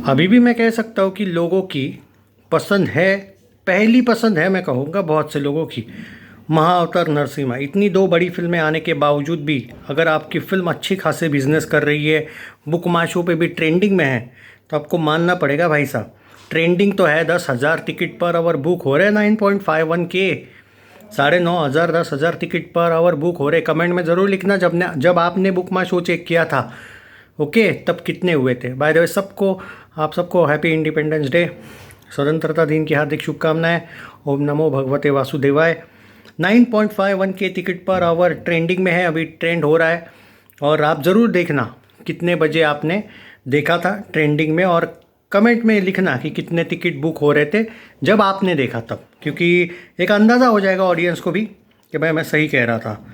अभी भी मैं कह सकता हूँ कि लोगों की पसंद है, पहली पसंद है मैं कहूँगा बहुत से लोगों की, महाअवतार नरसिम्हा। इतनी दो बड़ी फिल्में आने के बावजूद भी अगर आपकी फ़िल्म अच्छी खासे बिजनेस कर रही है, बुक माई शो पे भी ट्रेंडिंग में है, तो आपको मानना पड़ेगा भाई साहब। ट्रेंडिंग तो है, 10,000 टिकट पर आवर बुक हो रहे हैं, 9.51 के, 9,500 10,000 टिकट पर आवर बुक हो रहे। कमेंट में ज़रूर लिखना जब आपने बुक माई शो चेक किया था, ओके, तब कितने हुए थे। बाय द वे सबको, आप सबको हैप्पी इंडिपेंडेंस डे, स्वतंत्रता दिन की हार्दिक शुभकामनाएं। ओम नमो भगवते वासुदेवाय। 9.51 के टिकट पर आवर ट्रेंडिंग में है, अभी ट्रेंड हो रहा है। और आप ज़रूर देखना कितने बजे आपने देखा था ट्रेंडिंग में, और कमेंट में लिखना कि कितने टिकट बुक हो रहे थे जब आपने देखा तब, क्योंकि एक अंदाज़ा हो जाएगा ऑडियंस को भी कि भाई मैं सही कह रहा था।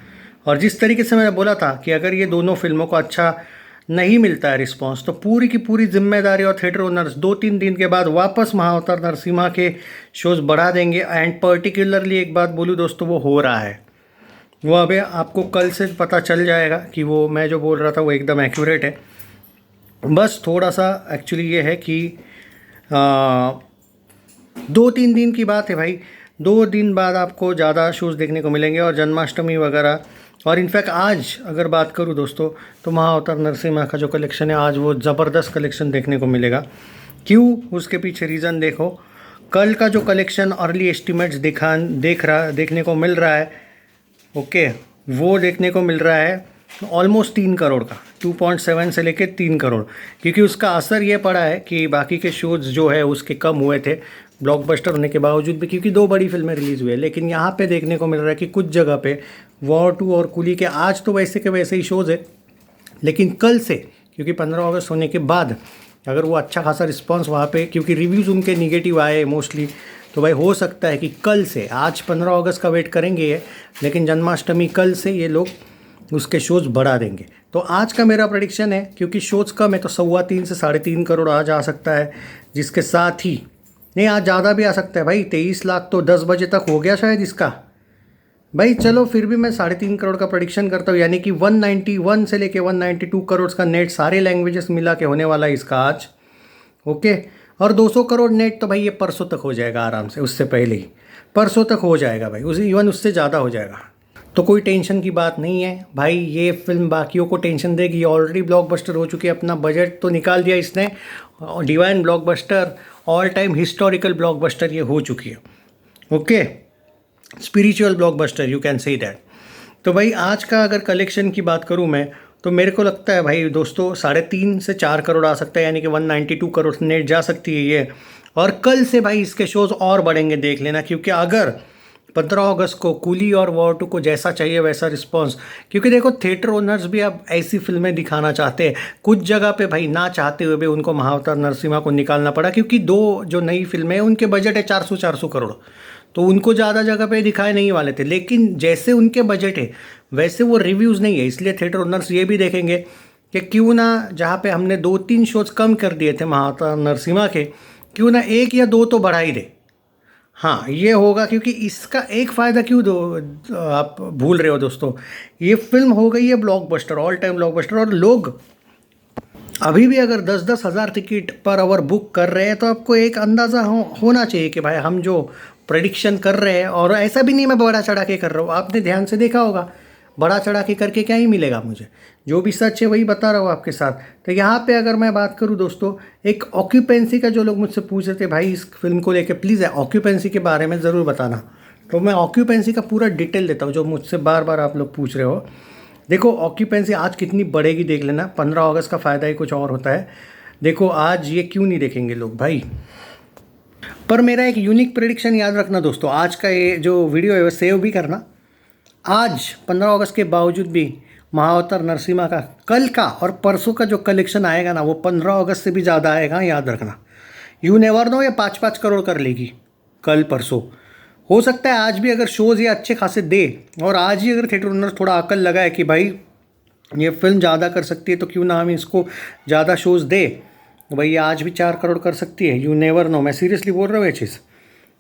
और जिस तरीके से मैंने बोला था कि अगर ये दोनों फिल्मों को अच्छा नहीं मिलता है रिस्पांस, तो पूरी की पूरी जिम्मेदारी और थिएटर ओनर्स 2-3 दिन के बाद वापस महाअवतार नरसिम्हा के शोज़ बढ़ा देंगे। एंड पर्टिकुलरली एक बात बोलूँ दोस्तों, वो हो रहा है, वो अभी आपको कल से पता चल जाएगा कि वो मैं जो बोल रहा था वो एकदम एक्यूरेट है। बस थोड़ा सा एक्चुअली ये है कि 2-3 दिन की बात है भाई, 2 दिन बाद आपको ज़्यादा शोज़ देखने को मिलेंगे। और जन्माष्टमी वगैरह, और इनफैक्ट आज अगर बात करूँ दोस्तों, तो महाअवतार नरसिम्हा का जो कलेक्शन है आज वो ज़बरदस्त कलेक्शन देखने को मिलेगा। क्यों, उसके पीछे रीज़न देखो। कल का जो कलेक्शन अर्ली एस्टिमेट्स देखने को मिल रहा है, ओके, वो देखने को मिल रहा है ऑलमोस्ट 3 करोड़ का, 2.7 से लेके 3 करोड़। क्योंकि उसका असर ये पड़ा है कि बाकी के शोज़ जो है उसके कम हुए थे ब्लॉकबस्टर होने के बावजूद भी, क्योंकि 2 बड़ी फिल्में रिलीज़ हुई है। लेकिन यहाँ पे देखने को मिल रहा है कि कुछ जगह पे वॉर 2 और कुली के आज तो वैसे के वैसे ही शोज़ है, लेकिन कल से, क्योंकि 15 अगस्त होने के बाद अगर वो अच्छा खासा रिस्पांस वहाँ पे, क्योंकि रिव्यूज़ उनके निगेटिव आए मोस्टली, तो भाई हो सकता है कि कल से, आज 15 अगस्त का वेट करेंगे ये, लेकिन जन्माष्टमी कल से ये लोग उसके शोज़ बढ़ा देंगे। तो आज का मेरा प्रेडिक्शन है, क्योंकि शोज़ कम है, तो 3.25 से 3.5 करोड़ आज आ सकता है। जिसके साथ ही, नहीं आज ज़्यादा भी आ सकता है भाई, 23 लाख तो 10 बजे तक हो गया शायद इसका भाई। चलो फिर भी मैं 3.5 करोड़ का प्रेडिक्शन करता हूँ, यानी कि 191 से लेके 192 करोड़ का नेट सारे लैंग्वेजेस मिला के होने वाला है इसका आज, ओके। और 200 करोड़ नेट तो भाई ये परसों तक हो जाएगा आराम से, उससे पहले ही परसों तक हो जाएगा भाई, उसे इवन उससे ज़्यादा हो जाएगा। तो कोई टेंशन की बात नहीं है भाई, ये फिल्म बाकियों को टेंशन देगी। ऑलरेडी ब्लॉकबस्टर हो चुकी है, अपना बजट तो निकाल दिया इसने, divine blockbuster, all time historical blockbuster ये हो चुकी है, okay, spiritual blockbuster you can say that. तो भाई आज का अगर कलेक्शन की बात करूँ मैं, तो मेरे को लगता है भाई दोस्तों 3.5 से 4 करोड़ आ सकता है, यानी कि 192 करोड़ नेट जा सकती है ये। और कल से भाई इसके शोज़ और बढ़ेंगे, देख लेना, क्योंकि अगर 15 अगस्त को कूली और वॉर 2 को जैसा चाहिए वैसा रिस्पांस, क्योंकि देखो थिएटर ओनर्स भी अब ऐसी फिल्में दिखाना चाहते हैं। कुछ जगह पे भाई ना चाहते हुए भी उनको महाअवतार नरसिम्हा को निकालना पड़ा, क्योंकि 2 जो नई फिल्में हैं उनके बजट है 400 करोड़, तो उनको ज़्यादा जगह पे दिखाए नहीं वाले थे। लेकिन जैसे उनके बजट है वैसे वो रिव्यूज़ नहीं है, इसलिए थिएटर ओनर्स ये भी देखेंगे कि क्यों ना, जहाँ पे हमने 2-3 शोज़ कम कर दिए थे महाअवतार नरसिम्हा के, क्यों ना 1 या 2 तो बढ़ा ही दे। हाँ ये होगा, क्योंकि इसका एक फ़ायदा क्यों दो आप भूल रहे हो दोस्तों, ये फिल्म हो गई है ब्लॉकबस्टर, ऑल टाइम ब्लॉकबस्टर। और लोग अभी भी अगर 10-10 हज़ार टिकट पर आवर बुक कर रहे हैं, तो आपको एक अंदाज़ा होना चाहिए कि भाई हम जो प्रेडिक्शन कर रहे हैं, और ऐसा भी नहीं मैं बड़ा चढ़ा के कर रहा हूँ, आपने ध्यान से देखा होगा, बड़ा चढ़ा के करके क्या ही मिलेगा मुझे, जो भी सच है वही बता रहा हूँ आपके साथ। तो यहाँ पे अगर मैं बात करूँ दोस्तों, एक ऑक्यूपेंसी का, जो लोग मुझसे पूछ रहे थे भाई इस फिल्म को लेकर प्लीज़ ऑक्यूपेंसी के बारे में ज़रूर बताना, तो मैं ऑक्यूपेंसी का पूरा डिटेल देता हूँ, जो मुझसे बार बार आप लोग पूछ रहे हो। देखो ऑक्यूपेंसी आज कितनी बढ़ेगी देख लेना, 15 अगस्त का फ़ायदा ही कुछ और होता है। देखो आज ये क्यों नहीं देखेंगे लोग भाई, पर मेरा एक यूनिक प्रेडिक्शन याद रखना दोस्तों, आज का ये जो वीडियो है वो सेव भी करना। आज 15 अगस्त के बावजूद भी महाअवतार नरसिम्हा का कल का और परसों का जो कलेक्शन आएगा ना, वो 15 अगस्त से भी ज़्यादा आएगा, याद रखना। यू नेवर नो, ये 5-5 करोड़ कर लेगी कल परसों। हो सकता है आज भी अगर शोज़ ये अच्छे खासे दे, और आज ही अगर थिएटर ओनर थोड़ा अकल लगाए कि भाई ये फिल्म ज़्यादा कर सकती है, तो क्यों ना हम इसको ज़्यादा शोज़ दे, तो भाई आज भी 4 करोड़ कर सकती है, यू नेवर नो, मैं सीरियसली बोल रहा हूँ ये चीज़।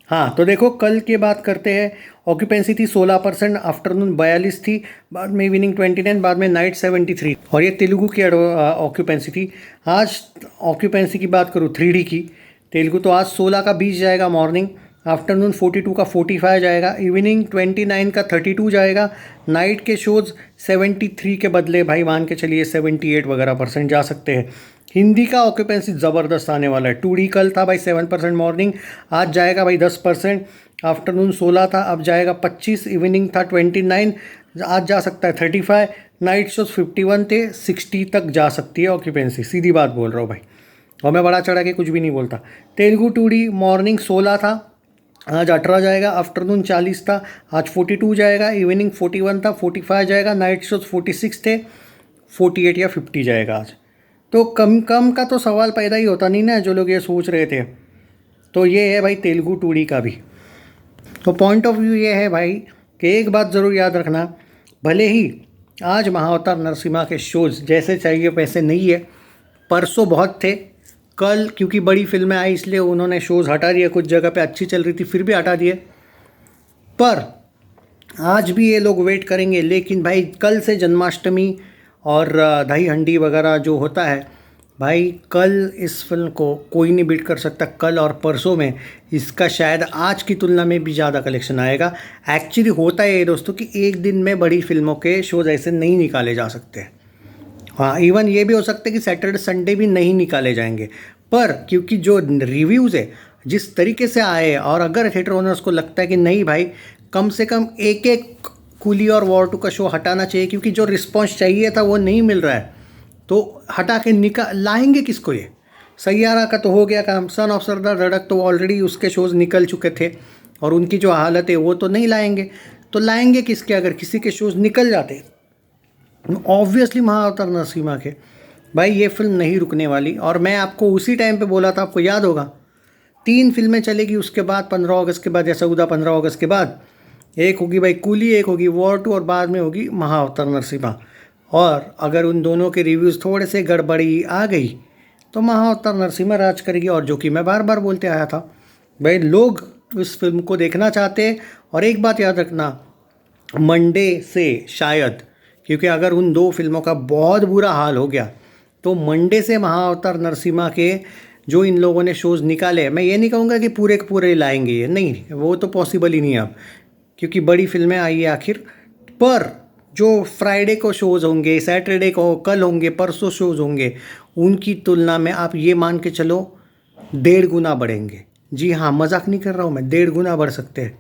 हाँ तो देखो कल की बात करते हैं। ऑक्यूपेंसी थी 16%, आफ्टरनून 42 थी, बाद में इवनिंग 29, बाद में नाइट 73, और ये तेलुगु की ऑक्यूपेंसी थी। आज ऑक्यूपेंसी की बात करूँ 3D की, तेलुगु तो आज 16 का 20 जाएगा मॉर्निंग, आफ्टरनून 42 का 45 जाएगा, इवनिंग 29 का 32 जाएगा, नाइट के शोज़ 73 के बदले भाई मान के चलिए 78 वगैरह परसेंट जा सकते हैं। हिंदी का ऑक्यूपेंसी ज़बरदस्त आने वाला है। 2D कल था भाई 7% मॉर्निंग, आज जाएगा भाई 10%, आफ्टरनून 16 था अब जाएगा 25, इवनिंग था 29, आज जा सकता है 35, नाइट शोज 51 थे, 60 तक जा सकती है ऑक्यूपेंसी, सीधी बात बोल रहा हूँ भाई, और मैं बड़ा चढ़ा के कुछ भी नहीं बोलता। तेलुगु 2D मॉर्निंग 16 था, आज 18 जाएगा, आफ्टरनून 40 था, आज 42 जाएगा, इवनिंग 41 था, 45 जाएगा, नाइट शोज 46 थे, 48 या 50 जाएगा आज। तो कम कम का तो सवाल पैदा ही होता नहीं ना, जो लोग ये सोच रहे थे। तो ये है भाई तेलुगु 2D का भी। तो पॉइंट ऑफ व्यू ये है भाई कि एक बात ज़रूर याद रखना, भले ही आज महाअवतार नरसिम्हा के शोज़ जैसे चाहिए वैसे नहीं है, परसों बहुत थे, कल क्योंकि बड़ी फिल्में आई इसलिए उन्होंने शोज़ हटा दिए, कुछ जगह पे अच्छी चल रही थी फिर भी हटा दिए, पर आज भी ये लोग वेट करेंगे। लेकिन भाई कल से जन्माष्टमी और दही हंडी वगैरह जो होता है भाई, कल इस फिल्म को कोई नहीं बीट कर सकता। कल और परसों में इसका शायद आज की तुलना में भी ज़्यादा कलेक्शन आएगा। एक्चुअली होता है ये दोस्तों कि एक दिन में बड़ी फिल्मों के शोज़ ऐसे नहीं निकाले जा सकते। हाँ, इवन ये भी हो सकता है कि सैटरडे संडे भी नहीं निकाले जाएंगे, पर क्योंकि जो रिव्यूज़ है जिस तरीके से आए, और अगर थिएटर ओनर्स को लगता है कि नहीं भाई कम से कम एक एक कूली और वॉर 2 का शो हटाना चाहिए क्योंकि जो रिस्पॉन्स चाहिए था वो नहीं मिल रहा है, तो हटा के लाएंगे किसको। ये सैयारा का तो हो गया काम, सन ऑफ सरदार धड़क तो ऑलरेडी उसके शोज़ निकल चुके थे और उनकी जो हालत है वो तो नहीं लाएंगे, तो लाएंगे किसके अगर किसी के शोज़ निकल जाते। ऑब्वियसली महाअवतार नरसिम्हा के भाई ये फिल्म नहीं रुकने वाली। और मैं आपको उसी टाइम पे बोला था, आपको याद होगा 3 फिल्में चलेगी उसके बाद 15 अगस्त के बाद, या 14-15 अगस्त के बाद एक होगी भाई कूली, एक होगी वॉर 2 और बाद में होगी महाअवतार नरसिम्हा। और अगर उन दोनों के रिव्यूज़ थोड़े से गड़बड़ी आ गई तो महाअवतार नरसिम्हा राज करेगी। और जो कि मैं बार बार बोलते आया था भाई, लोग इस फिल्म को देखना चाहते हैं। और एक बात याद रखना, मंडे से शायद, क्योंकि अगर उन 2 फिल्मों का बहुत बुरा हाल हो गया तो मंडे से महाअवतार नरसिम्हा के जो इन लोगों ने शोज़ निकाले, मैं ये नहीं कहूँगा कि पूरे के पूरे लाएंगे ये, नहीं, वो तो पॉसिबल ही नहीं है अब, क्योंकि बड़ी फिल्में आई है आखिर। पर जो फ्राइडे को शोज़ होंगे, सैटरडे को, कल होंगे, परसों शोज़ होंगे, उनकी तुलना में आप ये मान के चलो 1.5 गुना बढ़ेंगे। जी हाँ, मजाक नहीं कर रहा हूँ मैं, 1.5 गुना बढ़ सकते हैं।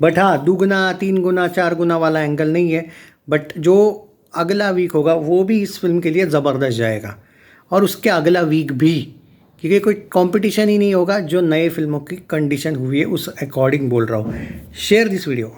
बट हाँ, 2 गुना, 3 गुना, 4 गुना वाला एंगल नहीं है। बट जो अगला वीक होगा वो भी इस फिल्म के लिए ज़बरदस्त जाएगा, और उसके अगला वीक भी, क्योंकि कोई कंपटीशन ही नहीं होगा। जो नए फिल्मों की कंडीशन हुई है उस अकॉर्डिंग बोल रहा हूँ। Share this video.